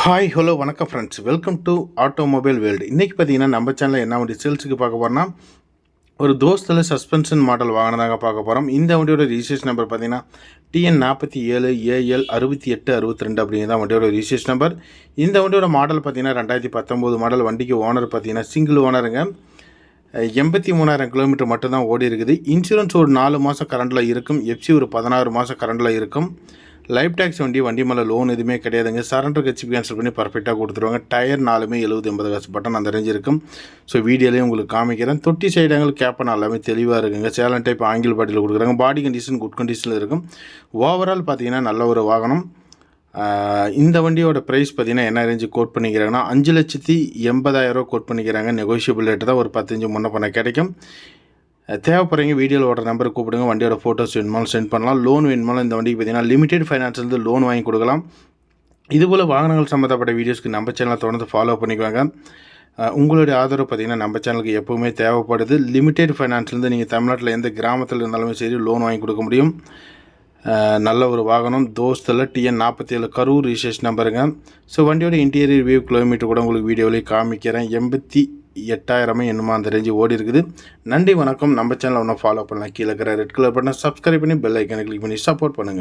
Hi hello வணக்கம் friends, welcome to automobile world. இன்றைக்கி பார்த்தீங்கன்னா நம்ம சேனலில் என்ன வண்டி சேல்ஸுக்கு பார்க்க போகிறோம்னா ஒரு தோஸ்தில் சஸ்பென்ஷன் மாடல் வாங்கினதாங்க பார்க்க போகிறோம். இந்த வண்டியோட ரிஜிஸ்ட்ரேஷன் நம்பர் பார்த்தீங்கன்னா TN47AL6862 அப்படிங்கிறதான் வண்டியோட ரிஜிஸ்ட்ரேஷன் நம்பர். இந்த வண்டியோட மாடல் பார்த்தீங்கன்னா 2019 மாடல். வண்டிக்கு ஓனர் பார்த்தீங்கன்னா சிங்கிள் ஓனருங்க. 83,000 கிலோமீட்டர் மட்டும்தான் ஓடி இருக்குது. இன்சூரன்ஸ் ஒரு 4 மாதம் கரண்டில் இருக்கும். எஃப்சி ஒரு 16 மாதம் கரண்டில் இருக்கும். லைஃப் டேக்ஸ் வண்டி மேலே லோன் எதுவுமே கிடையாதுங்க. சரண்டர் கட்சி கேன்சல் பண்ணி பர்ஃபெக்டாக கொடுத்துருவாங்க. டயர் 70-80 காசு பட்டன் அந்த ரேஞ்சு இருக்கும். ஸோ வீடியோலேயும் உங்களுக்கு காமிக்கிறேன். தொட்டி சைடுங்கள் கேப்பன் எல்லாமே தெளிவாக இருக்குங்க. சேலன் டைப் ஆங்கிள் பாட்டியில் கொடுக்குறாங்க. பாடி கண்டிஷன் குட் கண்டிஷனில் இருக்கும். ஓவரால் பார்த்தீங்கன்னா நல்ல ஒரு வாகனம். இந்த வண்டியோட ப்ரைஸ் பார்த்தீங்கன்னா என்ன ரேஞ்சு கோட் பண்ணிக்கிறாங்கன்னா 5,80,000 கோட் பண்ணிக்கிறாங்க. நெகோஷியபிள் ரேட்டு தான். ஒரு 15 முன்ன பண்ண கிடைக்கும். தேவைப்படுறீங்க வீடியோவில் ஓடுற நம்பருக்கு கூப்பிடுங்க. வண்டியோட ஃபோட்டோஸ் வேணுமாலும் சென்ட் பண்ணலாம். லோன் வேணுமாலும் இந்த வண்டிக்கு பார்த்தீங்கன்னா லிமிடெட் ஃபைனான்ஸ்லேருந்து லோன் வாங்கி கொடுக்கலாம். இதுபோல் வாகனங்கள் சம்மந்தப்பட்ட வீடியோஸ்க்கு நம்ம சேனலை தொடர்ந்து ஃபாலோ பண்ணிக்குவாங்க. உங்களுடைய ஆதரவு பார்த்திங்கன்னா நம்ம சேனலுக்கு எப்போவுமே தேவைப்படுது. லிமிடெட் ஃபைனான்ஸ்லேருந்து நீங்கள் தமிழ்நாட்டில் எந்த கிராமத்தில் இருந்தாலுமே சரி லோன் வாங்கி கொடுக்க முடியும். நல்ல ஒரு வாகனம். தோஸ்தில் TN47 கரூர் ரிஜிஸ்ட்ரேஷன் நம்பருங்க. ஸோ வண்டியோட இன்டீரியர் வியூ கிலோமீட்டர் கூட உங்களுக்கு வீடியோவிலே காமிக்கிறேன். 88,000 என்னமோ அந்த ரேஞ்சு ஓடி இருக்குது. நன்றி, வணக்கம். நம்ம சேனலை ஒன்றும் ஃபாலோ பண்ணலாம். கீழே இருக்கிற ரெட் கலர் பட்டனை சப்ஸ்கிரைப் பண்ணி பெல் ஐக்கனை கிளிக் பண்ணி சப்போர்ட் பண்ணுங்கள்.